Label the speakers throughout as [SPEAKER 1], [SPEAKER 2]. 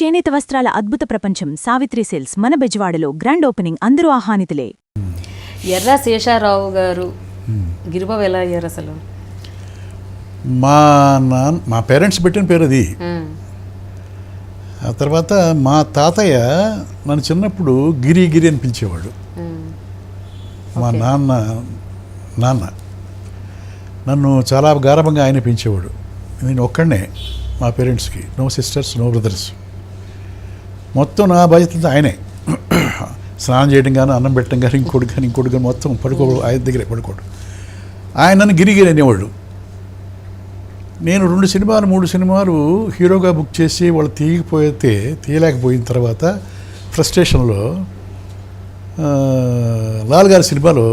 [SPEAKER 1] చేనేత వస్త్రాల అద్భుత ప్రపంచం సావిత్రి సిల్క్స్ మన బెజవాడలో గ్రాండ్ ఓపెనింగ్, అందరూ ఆహ్వానితులే.
[SPEAKER 2] ఎర్ర శేషారావు గారు గిరిబాబు ఎలా అయ్యారు అసలు?
[SPEAKER 3] మా పేరెంట్స్ పెట్టిన పేరు అది. ఆ తర్వాత మా తాతయ్య నన్ను చిన్నప్పుడు గిరి గిరి అని పిలిచేవాడు. మా నాన్న నన్ను చాలా గారభంగా ఆయన పెంచేవాడు. నేను ఒక్కడనే మా పేరెంట్స్కి, నో సిస్టర్స్ నో బ్రదర్స్. మొత్తం నా బాధ్యతలతో ఆయనే. స్నానం చేయడం కానీ, అన్నం పెట్టడం కానీ, ఇంకోటి కానీ మొత్తం ఆయన దగ్గరే పడుకోడు. ఆయన నన్ను గిరిగిరి అనేవాడు. నేను 2 సినిమాలు 3 సినిమాలు హీరోగా బుక్ చేసి వాళ్ళు తీయలేకపోయిన తర్వాత ఫ్రస్ట్రేషన్లో లాల్ గారి సినిమాలో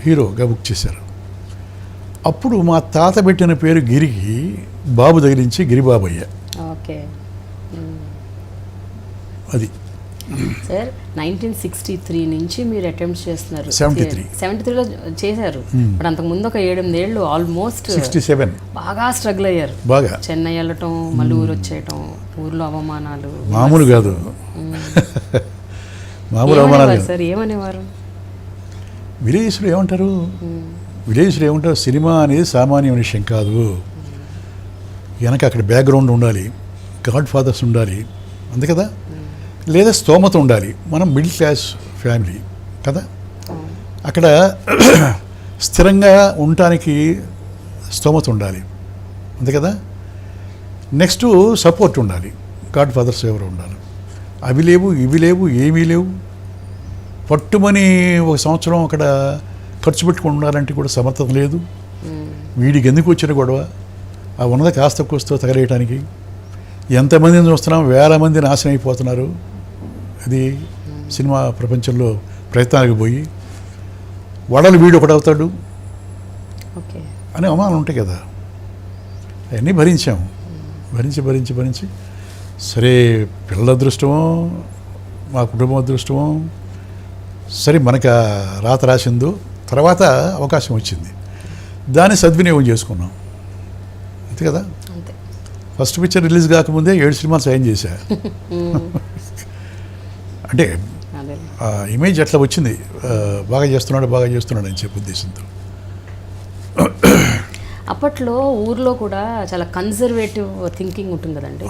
[SPEAKER 3] హీరోగా బుక్ చేశారు. అప్పుడు మా తాత పెట్టిన పేరు గిరికి బాబు తగిలించి గిరిబాబు అయ్యా.
[SPEAKER 2] ఓకే.
[SPEAKER 3] అది
[SPEAKER 2] సార్ 1963 నుంచి మీరు అటెంప్ట్ చేస్తున్నారు.
[SPEAKER 3] 73లో
[SPEAKER 2] చేశారు. బట్ అంతకుముందు ఒక 7-8 ఏళ్ళు ఆల్మోస్ట్
[SPEAKER 3] 67
[SPEAKER 2] బాగా స్ట్రగుల్ అయ్యారు.
[SPEAKER 3] బాగా
[SPEAKER 2] చెన్నై వెళ్ళటం, మళ్ళీ ఊరు వచ్చేయటం, ఊర్లో అవమానాలు
[SPEAKER 3] మామూలు కాదు. మామూలు అవమానాలు
[SPEAKER 2] సార్. ఏమనేవారు
[SPEAKER 3] విలేజ్లో? ఏమంటారు? సినిమా అనేది సామాన్య విషయం కాదు. వెనక అక్కడ బ్యాక్గ్రౌండ్ ఉండాలి, గాడ్ ఫాదర్స్ ఉండాలి, అంతే కదా, లేదా స్తోమత ఉండాలి. మనం మిడిల్ క్లాస్ ఫ్యామిలీ కదా, అక్కడ స్థిరంగా ఉండటానికి స్తోమత ఉండాలి, అంతే కదా. నెక్స్ట్ సపోర్ట్ ఉండాలి, గాడ్ ఫాదర్స్ ఎవరు ఉండాలి. అవి లేవు, ఇవి లేవు, ఏమీ లేవు. పట్టుమని 1 సంవత్సరం అక్కడ ఖర్చు పెట్టుకుని ఉండాలంటే కూడా సమర్థత లేదు. వీడికి ఎందుకు వచ్చిన గొడవ? ఆ ఉన్నది కాస్త కూస్తో తగలేయటానికి ఎంతమందిని చూస్తున్నాం, 1000 మంది నాశనం అయిపోతున్నారు. అది సినిమా ప్రపంచంలో ప్రయత్నాలకు పోయి వడలు వీడు ఒకడవుతాడు అనే అవమానాలు ఉంటాయి కదా. అవన్నీ భరించాము. భరించి సరే, పిల్లల అదృష్టమో మా కుటుంబం అదృష్టమో సరే, మనకు రాత రాసిందో, తర్వాత అవకాశం వచ్చింది, దాన్ని సద్వినియోగం చేసుకున్నాం, అంతే కదా. ఫస్ట్ పిక్చర్ రిలీజ్ కాకముందే 7 సినిమాలు సైన్ చేశా. అంటే ఇమేజ్ అట్లా వచ్చింది, బాగా చేస్తున్నాడు అని చెప్పే ఉద్దేశంతో.
[SPEAKER 2] అప్పట్లో ఊర్లో కూడా చాలా కన్జర్వేటివ్ థింకింగ్ ఉంటుంది కదండి.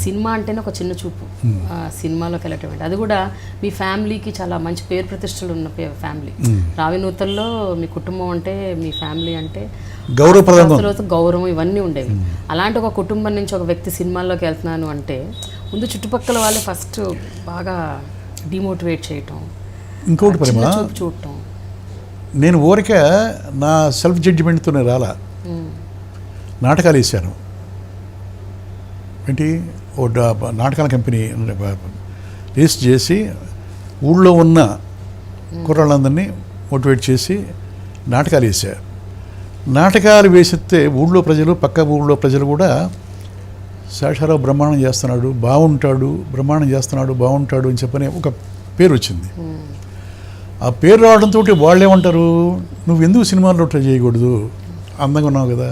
[SPEAKER 2] సినిమా అంటేనే ఒక చిన్న చూపు, సినిమాలోకి వెళ్ళటం అంటే. అది కూడా మీ ఫ్యామిలీకి చాలా మంచి పేరు ప్రతిష్టలు ఉన్న ఫ్యామిలీ. రావినూతల్లో మీ కుటుంబం అంటే, మీ ఫ్యామిలీ అంటే గౌరవం ఇవన్నీ ఉండేవి. అలాంటి ఒక కుటుంబం నుంచి ఒక వ్యక్తి సినిమాల్లోకి వెళ్తున్నాను అంటే ముందు చుట్టుపక్కల వాళ్ళే ఫస్ట్ బాగా డిమోటివేట్ చేయటం,
[SPEAKER 3] ఇంకోటి
[SPEAKER 2] చూడటం.
[SPEAKER 3] నేను ఊరికే నా సెల్ఫ్ జడ్జిమెంట్తోనే రాలా, నాటకాలు వేసాను. ఏంటి, ఓ నాటకాల కంపెనీ రిజిస్టర్ చేసి ఊళ్ళో ఉన్న కుర్రాళ్ళందరినీ మోటివేట్ చేసి నాటకాలు వేసా. నాటకాలు వేసితే ఊళ్ళో ప్రజలు, పక్క ఊళ్ళో ప్రజలు కూడా శేషారావు బ్రహ్మాండం చేస్తున్నాడు, బాగుంటాడు అని చెప్పని ఒక పేరు వచ్చింది. ఆ పేరు రావడంతో వాళ్ళు ఏమంటారు, నువ్వు ఎందుకు సినిమాల్లో ట్రై చేయకూడదు, అందంగా ఉన్నావు కదా,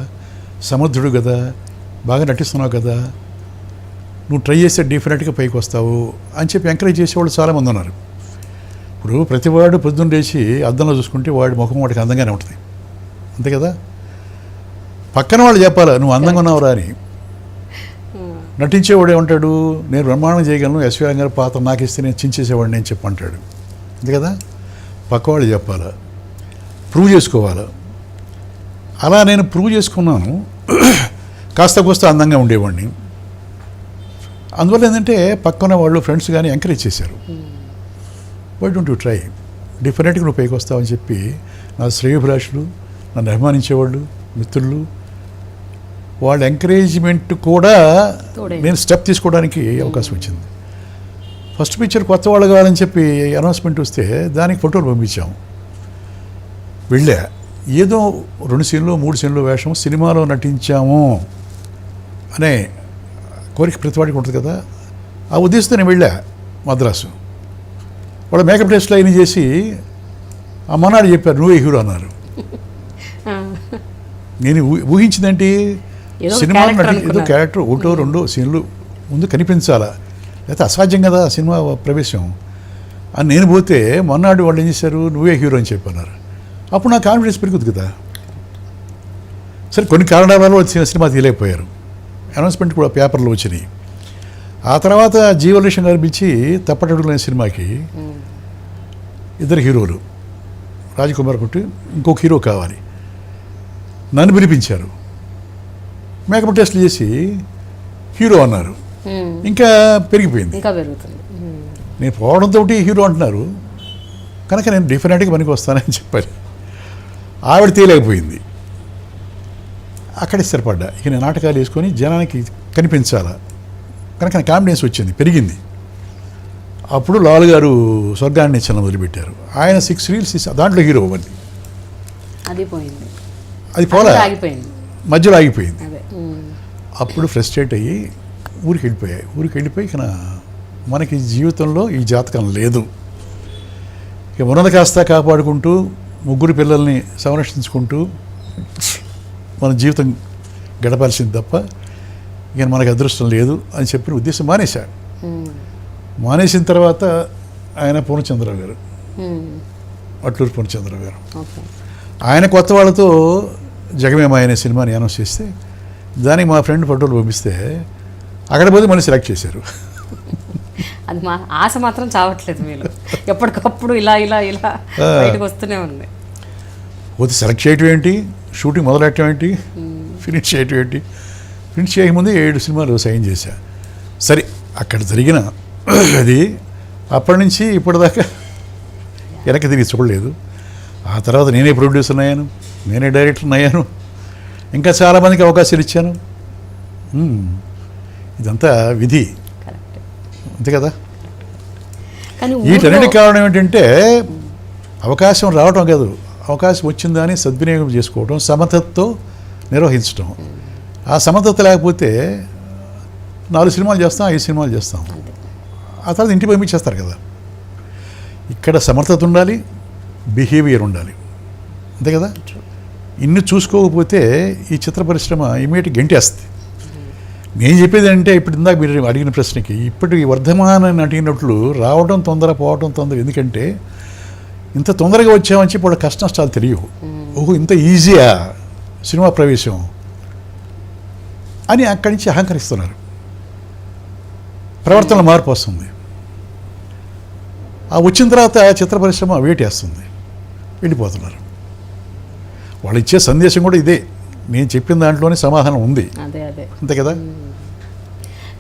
[SPEAKER 3] సమర్థుడు కదా, బాగా నటిస్తున్నావు కదా, నువ్వు ట్రై చేస్తే డెఫినెట్గా పైకి వస్తావు అని చెప్పి ఎంకరేజ్ చేసేవాళ్ళు చాలామంది ఉన్నారు. ఇప్పుడు ప్రతివాడు పొద్దున్న లేచి అద్దంలో చూసుకుంటే వాడి ముఖం వాడికి అందంగానే ఉంటుంది, అంతే కదా. పక్కన వాళ్ళు చెప్పాలా నువ్వు అందంగా ఉన్నావురా అని. నటించేవాడు ఏమంటాడు, నేను బ్రహ్మాండం చేయగలను, ఎస్వి రంగారు పాత్ర నాకు ఇస్తే నేను చించేసేవాడిని అని చెప్పి అంటాడు, అంతే కదా. పక్కవాళ్ళు చెప్పాలా, ప్రూవ్ చేసుకోవాలా. అలా నేను ప్రూవ్ చేసుకున్నాను, కాస్త కోస్త అందంగా ఉండేవాడిని. అందువల్ల ఏంటంటే పక్కన వాళ్ళు ఫ్రెండ్స్ కానీ ఎంకరేజ్ చేశారు, వై డోంట్ యూ ట్రై, డెఫినెట్గా నువ్వు పైకి వస్తావని చెప్పి నా శ్రేయోభిలాషులు, నన్ను అభిమానించేవాళ్ళు, మిత్రులు, వాళ్ళ ఎంకరేజ్మెంట్ కూడా నేను స్టెప్ తీసుకోవడానికి అవకాశం వచ్చింది. ఫస్ట్ పిక్చర్ కొత్త వాళ్ళు కావాలని చెప్పి అనౌన్స్మెంట్ వస్తే దానికి ఫోటోలు పంపించాము. వెళ్ళా, ఏదో 2 సీన్లు 3 సీన్లు వేషం సినిమాలో నటించాము అనే కోరిక ప్రతివాడికి ఉంటుంది కదా. ఆ ఉద్దేశంతో నేను వెళ్ళా మద్రాసు. వాళ్ళ మేకప్ టెస్ట్లో అయిన చేసి ఆ మనాడు చెప్పారు నువ్వే హీరో అన్నారు. నేను ఊహించిందేంటి, సినిమా ఏదో క్యారెక్టర్ 1-2 సీన్లు ముందు కనిపించాలా, లేకపోతే అసాధ్యం కదా సినిమా ప్రవేశం అని నేను పోతే మొన్నాడు వాళ్ళు ఏం చేశారు, నువ్వే హీరో అని చెప్పన్నారు. అప్పుడు నా కాన్ఫిడెన్స్ పెరుగుతుంది కదా. సరే కొన్ని కారణాల వల్ల వచ్చిన సినిమా తీయలేకపోయారు, అనౌన్స్మెంట్ కూడా పేపర్లో వచ్చినాయి. ఆ తర్వాత జీవలేషన్ గారు పిలిచి తప్పటడుగులనే సినిమాకి ఇద్దరు హీరోలు, రాజకుమార్ కొట్టి ఇంకొక హీరో కావాలి, నన్ను పిలిపించారు. మేకప్ టెస్ట్లు చేసి హీరో అన్నారు. ఇంకా పెరిగిపోయింది,
[SPEAKER 2] ఇంకా పెరుగుతుంది.
[SPEAKER 3] నేను పోవడంతో హీరో అంటున్నారు కనుక నేను డిఫరెంట్గా పనికి వస్తానని చెప్పాలి. ఆవిడ తేలేకపోయింది, అక్కడే స్థిరపడ్డా. ఇక నేను నాటకాలు వేసుకొని జనానికి కనిపించాలా కనుక నా కాన్ఫిడెన్స్ వచ్చింది, పెరిగింది. అప్పుడు లాల్ గారు స్వర్గాన్ని చిన్న మొదలుపెట్టారు. ఆయన 6 రీల్స్ దాంట్లో హీరో అవ్వండి,
[SPEAKER 2] అది పోయింది,
[SPEAKER 3] అది పోలా,
[SPEAKER 2] ఆగిపోయింది,
[SPEAKER 3] మధ్యలో ఆగిపోయింది.
[SPEAKER 2] అదే.
[SPEAKER 3] అప్పుడు ఫ్రస్ట్రేట్ అయ్యి ఊరికి వెళ్ళిపోయి ఇక మనకి జీవితంలో ఈ జాతకం లేదు, ఇక ఉన్నది కాస్త కాపాడుకుంటూ 3 పిల్లల్ని సంరక్షించుకుంటూ మన జీవితం గడపాల్సింది తప్ప ఇక మనకు అదృష్టం లేదు అని చెప్పిన ఉద్దేశం మానేశాడు. మానేసిన తర్వాత ఆయన పూర్ణచంద్రరావు గారు, అట్లూరు పూర్ణచంద్రరావు గారు, ఆయన కొత్త వాళ్ళతో జగమేమాయ అనే సినిమాని అనౌన్స్ చేస్తే దానికి మా ఫ్రెండ్ ఫోటోలు పంపిస్తే అక్కడ పోతే మళ్ళీ సెలెక్ట్ చేశారు.
[SPEAKER 2] అది మా ఆశ మాత్రం చావట్లేదు మీరు, ఎప్పటికప్పుడు ఇలా ఇలా ఇలా బయటకు వస్తూనే ఉంది.
[SPEAKER 3] పోతే సెలెక్ట్ చేయటం ఏంటి, షూటింగ్ మొదలెట్టడం ఏంటి, ఫినిష్ చేయటం ఏంటి. ఫినిష్ చేయకముందే 7 సినిమాలు సైన్ చేశా. సరే అక్కడ జరిగిన అది అప్పటి నుంచి ఇప్పటిదాకా వెనక్కి తిరిగి చూడలేదు. ఆ తర్వాత నేనే ప్రొడ్యూసర్ అయ్యాను, నేనే డైరెక్టర్ అయ్యాను, ఇంకా చాలామందికి అవకాశాలు ఇచ్చాను. ఇదంతా విధి, అంతే కదా. వీటన్నిటికి కారణం ఏంటంటే అవకాశం రావటం కాదు, అవకాశం వచ్చిందని సద్వినియోగం చేసుకోవడం, సమర్థతతో నిర్వహించడం. ఆ సమర్థత లేకపోతే 4 సినిమాలు చేస్తాం, 5 సినిమాలు చేస్తాం, ఆ తర్వాత ఇంటికి పంపించేస్తారు కదా. ఇక్కడ సమర్థత ఉండాలి, బిహేవియర్ ఉండాలి, అంతే కదా. ఇన్ని చూసుకోకపోతే ఈ చిత్ర పరిశ్రమ ఇమీడియట్ గెంటేస్తుంది. నేను చెప్పేది అంటే ఇప్పుడు ఇందాక మీరు అడిగిన ప్రశ్నకి ఇప్పటి వర్ధమాన నటినట్లు రావడం తొందర, పోవడం తొందర. ఎందుకంటే ఇంత తొందరగా వచ్చామని చెప్పి వాళ్ళ కష్ట నష్టాలు తెలియవు. ఓహో ఇంత ఈజీయా సినిమా ప్రవేశం అని అక్కడి నుంచి అహంకరిస్తున్నారు. ప్రవర్తనలో మార్పు వస్తుంది. ఆ వచ్చిన తర్వాత చిత్ర పరిశ్రమ వేటేస్తుంది, వెళ్ళిపోతున్నారు. వాళ్ళు ఇచ్చే సందేశం కూడా ఇదే, నేను చెప్పిన దాంట్లోనే సమాధానం ఉంది, అంతే కదా.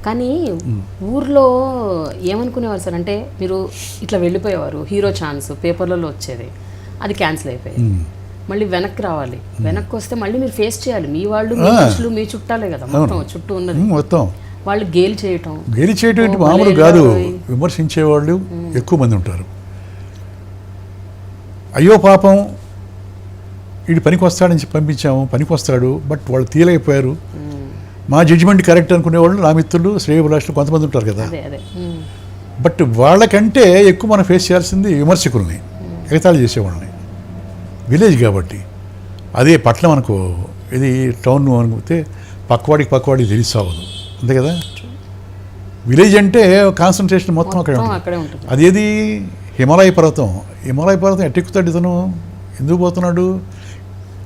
[SPEAKER 2] కానీ ఊర్లో ఏమనుకునేవారు సార్ అంటే, మీరు ఇట్లా వెళ్ళిపోయేవారు, హీరో ఛాన్స్ పేపర్లలో వచ్చేది, అది క్యాన్సిల్ అయిపోయేది. మళ్ళీ వెనక్కి రావాలి, వెనక్కి వస్తే మళ్ళీ మీరు ఫేస్ చేయాలి. మీ వాళ్ళు, మీ మనుషులు, మీ చుట్టాలే కదా మొత్తం చుట్టూ ఉన్నది,
[SPEAKER 3] మొత్తం
[SPEAKER 2] వాళ్ళు గేలి చేయటం
[SPEAKER 3] ఏంటి మామూలు కాదు. విమర్శించేవాళ్ళు ఎక్కువ మంది ఉంటారు. అయ్యో పాపం వీడు పనికి వస్తాడని చెప్పి పంపించాము, పనికి వస్తాడు, బట్ వాళ్ళు తీయలేకపోయారు, మా జడ్జిమెంట్ కరెక్ట్ అనుకునేవాళ్ళు నా మిత్రులు, శ్రేయోభిలాషులు కొంతమంది ఉంటారు కదా. బట్ వాళ్ళకంటే ఎక్కువ మనం ఫేస్ చేయాల్సింది విమర్శకుల్ని, ఎగతాళి చేసేవాళ్ళని. విలేజ్ కాబట్టి అదే పట్నం అనుకో, ఇది టౌన్ అనుకుంటే పక్కవాడికి తెలిసి సాగదు, అంతే కదా. విలేజ్ అంటే కాన్సన్ట్రేషన్ మొత్తం అక్కడే ఉంటుంది. అదేది హిమాలయ పర్వతం ఎట్టెక్కుతాడు ఇతను, ఎందుకు పోతున్నాడు,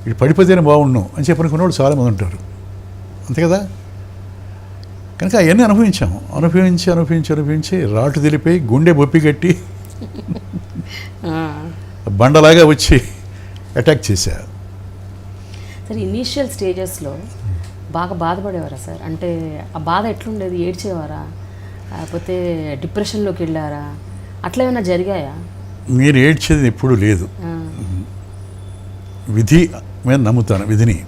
[SPEAKER 3] ఇటు పడిపోతేనే బాగుండు అని చెప్పి అనుకునేవాళ్ళు చాలామంది ఉంటారు, అంతే కదా. కనుక అవన్నీ అనుభవించి రాటు తెలిపోయి గుండె బొప్పి కట్టి బండలాగా వచ్చి అటాక్ చేశారు.
[SPEAKER 2] సార్ ఇనీషియల్ స్టేజెస్లో బాగా బాధపడేవారా సార్? అంటే ఆ బాధ ఎట్లుండేది? ఏడ్చేవారా, లేకపోతే డిప్రెషన్లోకి వెళ్ళారా, అట్లా ఏమైనా జరిగాయా?
[SPEAKER 3] మీరు ఏడ్చేది ఎప్పుడు లేదు. విధి మీద నమ్ముతాను, విధిని.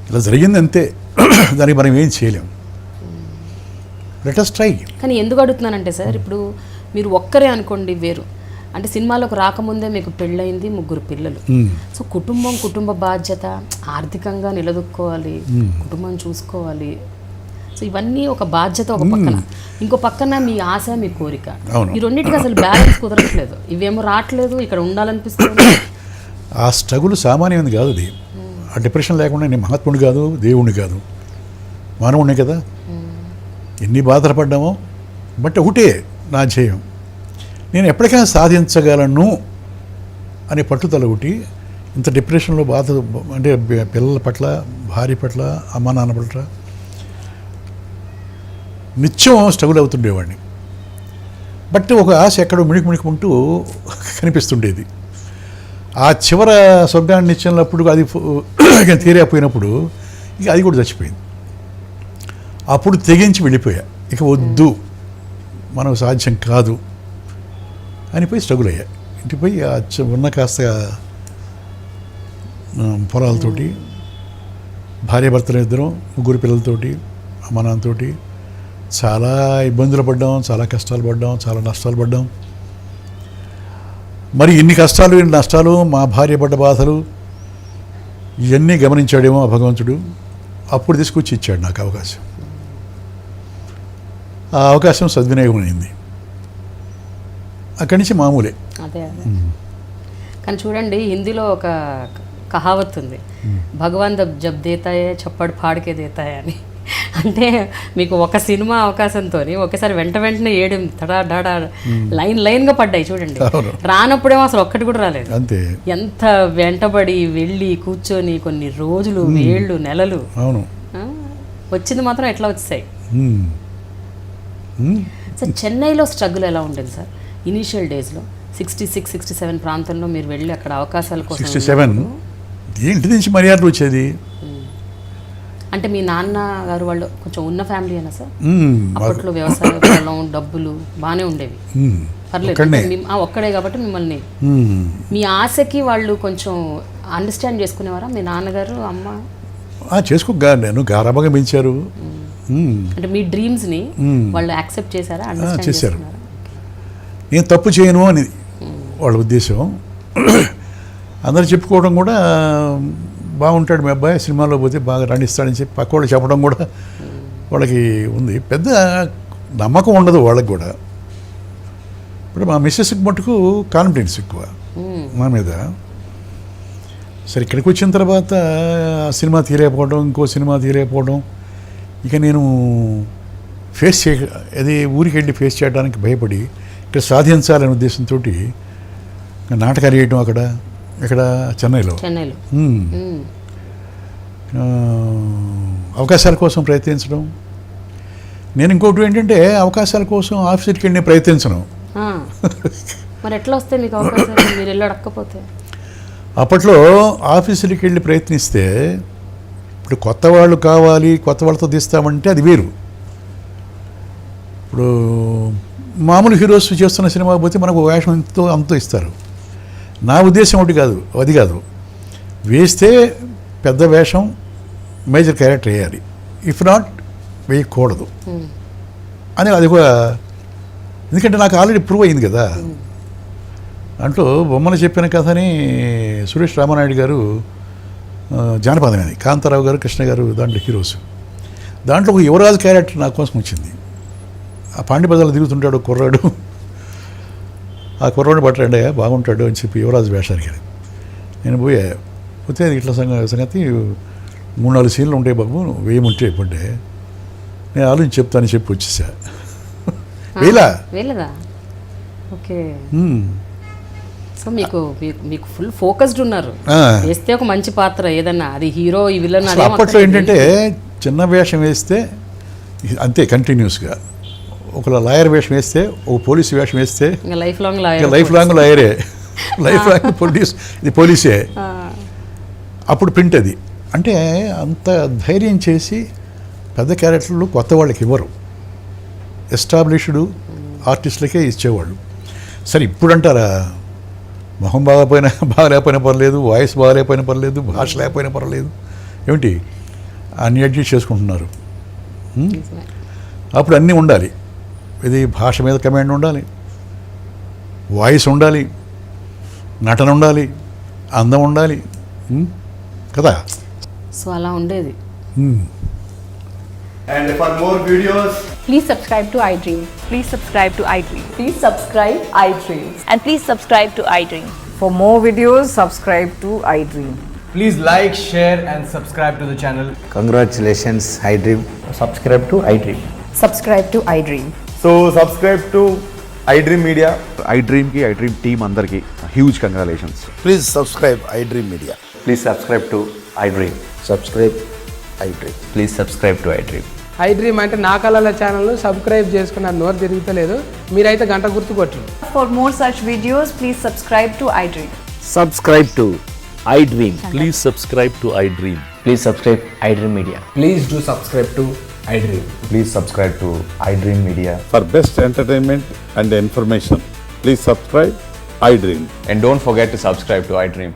[SPEAKER 3] ఇలా జరిగింది అంతే, దానికి మనం ఏం చేయలేం. Let us try.
[SPEAKER 2] కానీ ఎందుకు అడుగుతున్నానంటే సార్, ఇప్పుడు మీరు ఒక్కరే అనుకోండి వేరు, అంటే సినిమాలోకి రాకముందే మీకు పెళ్ళయింది, 3 పిల్లలు. సో కుటుంబ బాధ్యత, ఆర్థికంగా నిలదొక్కోవాలి, కుటుంబం చూసుకోవాలి. సో ఇవన్నీ ఒక బాధ్యత ఒక పక్కన, ఇంకో పక్కన మీ ఆశ, మీ కోరిక, ఈ రెండింటికి అసలు బ్యాలెన్స్ కుదరట్లేదు. ఇవేమో రావట్లేదు, ఇక్కడ ఉండాలనిపిస్తుంది.
[SPEAKER 3] ఆ స్ట్రగుల్ సామాన్యమైనది కాదు. అది ఆ డిప్రెషన్ లేకుండా నేను మహాత్ముడు కాదు, దేవుణ్ణి కాదు, మానవుడిని కదా. ఎన్ని బాధలు పడ్డామో బట్ ఒకటే నా ధ్యేయం, నేను ఎప్పటికైనా సాధించగలను అనే పట్టుదల ఒకటి. ఇంత డిప్రెషన్లో బాధ అంటే పిల్లల పట్ల, భార్య పట్ల, అమ్మ నాన్న పట్ల నిత్యం స్ట్రగుల్ అవుతుండేవాడిని. బట్ ఒక ఆశ ఎక్కడో మిణుకుమిణుకుంటూ కనిపిస్తుండేది. ఆ చివర స్వర్గాన్ని నిత్యంలో అది తీరైపోయినప్పుడు ఇక అది కూడా చచ్చిపోయింది. అప్పుడు తెగించి వెళ్ళిపోయా, ఇక వద్దు, మనకు సాధ్యం కాదు అని పోయి స్ట్రగుల్ అయ్యా. ఇంటికి పోయి ఉన్న కాస్త పొలాలతోటి, భార్యాభర్తలు ఇద్దరం, 3 పిల్లలతోటి, అమ్మ నాన్నతోటి చాలా ఇబ్బందులు పడ్డాం, చాలా కష్టాలు పడ్డాం, చాలా నష్టాలు పడ్డాం. మరి ఇన్ని కష్టాలు, ఇన్ని నష్టాలు, మా భార్య పడ్డ బాధలు ఇవన్నీ గమనించాడేమో ఆ భగవంతుడు. అప్పుడు తీసుకొచ్చి ఇచ్చాడు నాకు అవకాశం. ఆ అవకాశం సద్వినియోగం అయింది. అక్కడి నుంచి మామూలే.
[SPEAKER 2] అదే కానీ చూడండి, హిందీలో ఒక కహావత్ ఉంది, భగవాన్ జబ్ దేతాయే చప్పడు పాడికే దేతాయే అని. అంటే మీకు ఒక సినిమా అవకాశంతో ఒకసారి వెంటనే 7 తడా లైన్గా పడ్డాయి చూడండి. రానప్పుడేమో అసలు ఒక్కటి కూడా రాలేదు.
[SPEAKER 3] అంతే. ఎంత
[SPEAKER 2] వెంటబడి వెళ్ళి కూర్చొని కొన్ని రోజులు, ఏళ్ళు, నెలలు,
[SPEAKER 3] అవును,
[SPEAKER 2] వచ్చింది మాత్రం ఎట్లా వచ్చాయి. సార్ చెన్నైలో స్ట్రగుల్ ఎలా ఉండేది సార్ ఇనీషియల్ డేస్లో? 66, 67 ప్రాంతంలో మీరు వెళ్ళి అక్కడ అవకాశాల కోసం
[SPEAKER 3] 67 ఇంటి నుంచి మర్యాదలు వచ్చేది.
[SPEAKER 2] అంటే మీ నాన్నగారు వాళ్ళు కొంచెం ఉన్న ఫ్యామిలీ అయినా సార్? అప్పట్లో వ్యవసాయ పొలం, డబ్బులు బాగానే ఉండేవి, పర్లేదు. ఒక్కడే కాబట్టి మిమ్మల్ని మీ ఆశకి వాళ్ళు కొంచెం అండర్స్టాండ్ చేసుకునేవారా మీ నాన్నగారు, అమ్మ?
[SPEAKER 3] నేను గారాబాగా పెంచారు.
[SPEAKER 2] అంటే మీ డ్రీమ్స్ని వాళ్ళు యాక్సెప్ట్ చేశారా, అండర్స్టాండ్
[SPEAKER 3] చేశారు? నేను తప్పు చేయను అని వాళ్ళ ఉద్దేశం. అందరు చెప్పుకోవడం కూడా, బాగుంటాడు మీ అబ్బాయి, సినిమాలో పోతే బాగా రాణిస్తాడని చెప్పి పక్క వాళ్ళు చెప్పడం కూడా వాళ్ళకి ఉంది. పెద్ద నమ్మకం ఉండదు వాళ్ళకి కూడా. ఇప్పుడు మా మిస్సెస్కి మటుకు కాన్ఫిడెన్స్ ఎక్కువ మా మీద. సరే ఇక్కడికి వచ్చిన తర్వాత సినిమా తీరైపోవడం, ఇంకో సినిమా తీరైపోవడం, ఇక నేను అది ఊరికి వెళ్ళి ఫేస్ చేయడానికి భయపడి ఇక్కడ సాధించాలనే ఉద్దేశంతో నాటకాలు వేయటం ఇక్కడ చెన్నైలో అవకాశాల కోసం ప్రయత్నించడం. నేను ఇంకోటి ఏంటంటే అవకాశాల కోసం ఆఫీసుకి వెళ్ళి ప్రయత్నించను.
[SPEAKER 2] మరి ఎట్లా వస్తే మీకు అవకాశాలు, మీరు వెళ్ళడకపోతే?
[SPEAKER 3] అప్పట్లో ఆఫీసులకి వెళ్ళి ప్రయత్నిస్తే, ఇప్పుడు కొత్త వాళ్ళు కావాలి, కొత్త వాళ్ళతో తీస్తామంటే అది వేరు. ఇప్పుడు మామూలు హీరోస్ చేస్తున్న సినిమా పోతే మనకు వేషం అంతో ఇస్తారు. నా ఉద్దేశం అది కాదు, వేస్తే పెద్ద వేషం, మేజర్ క్యారెక్టర్ వేయాలి, ఇఫ్ నాట్ వేయకూడదు అని. అది కూడా ఎందుకంటే నాకు ఆల్రెడీ ప్రూవ్ అయింది కదా. అంటూ బొమ్మలు చెప్పిన కథని సురేష్ రామానాయుడు గారు జానపదమేది, కాంతారావు గారు, కృష్ణ గారు దాంట్లో హీరోస్. దాంట్లో ఒక యువరాజు క్యారెక్టర్ నా కోసం వచ్చింది. ఆ పాండి బజార్లో తిరుగుతుంటాడు కుర్రాడు, ఆ కుర్రాడు పట్టండి బాగుంటాడు అని చెప్పి యువరాజు వేషానికి నేను పోతే ఇట్లా సంగతి 3-4 సీన్లు ఉంటాయి బాబు, వేయముంటే ఇప్పుడే నేను ఆలోచించి చెప్తానని చెప్పి వచ్చేసా.
[SPEAKER 2] వేయలేదా? ఓకే. సో మీకు ఫుల్ ఫోకస్డ్ ఉన్నారు, వేస్తే ఒక మంచి పాత్ర ఏదన్నా, అది హీరో ఈ విలన్.
[SPEAKER 3] అప్పట్లో ఏంటంటే చిన్న వేషం వేస్తే అంతే కంటిన్యూస్గా, ఒక లాయర్ వేషం వేస్తే, ఒక పోలీస్ వేషం వేస్తే
[SPEAKER 2] లైఫ్ లాంగ్
[SPEAKER 3] లాయరే, లైఫ్ లాంగ్ పోలీసే. అప్పుడు ప్రింట్ అది. అంటే అంత ధైర్యం చేసి పెద్ద క్యారెక్టర్లు కొత్త వాళ్ళకి ఇవ్వరు, ఎస్టాబ్లిష్డ్ ఆర్టిస్టులకే ఇచ్చేవాళ్ళు. సరే ఇప్పుడు అంటారా, మొహం బాగాలేకపోయినా పర్లేదు, వాయిస్ బాగాలేకపోయినా పర్లేదు, భాష లేకపోయినా పర్లేదు, ఏమిటి అన్ని అడ్జస్ట్ చేసుకుంటున్నారు. అప్పుడు అన్నీ ఉండాలి. ఇది భాష మీద కమాండ్ ఉండాలి, వాయిస్ ఉండాలి, నటన ఉండాలి, అందం ఉండాలి కదా.
[SPEAKER 2] సో అలా ఉండేది.
[SPEAKER 4] And for more videos,
[SPEAKER 5] please subscribe to iDream.
[SPEAKER 6] Please subscribe to iDream.
[SPEAKER 5] Please subscribe iDream.
[SPEAKER 6] And please subscribe to iDream.
[SPEAKER 7] For more videos, subscribe to iDream.
[SPEAKER 4] please like, share and subscribe to the channel.
[SPEAKER 8] Congratulations, iDream.
[SPEAKER 4] Subscribe to iDream.
[SPEAKER 7] Subscribe to iDream.
[SPEAKER 4] So subscribe to iDream Media.
[SPEAKER 8] I డ్రీమ్కి iDream team అందరికీ huge congratulations.
[SPEAKER 9] Please subscribe iDream Media.
[SPEAKER 8] Please subscribe to iDream.
[SPEAKER 9] Subscribe iDream.
[SPEAKER 8] Please subscribe to iDream.
[SPEAKER 10] IDream అంటే నా కళల channel subscribe చేసుకున్న నోరు తిరుగుతలేదు, మీరైతే గంట గుర్తు కొట్టండి.
[SPEAKER 5] For more such videos, please subscribe to iDream.
[SPEAKER 11] Subscribe to iDream.
[SPEAKER 12] Please subscribe to iDream.
[SPEAKER 11] Please subscribe iDream Media.
[SPEAKER 4] Please do subscribe to iDream.
[SPEAKER 8] Please subscribe to I dream media.
[SPEAKER 9] For best entertainment and information, please subscribe iDream.
[SPEAKER 8] And don't forget to subscribe to iDream.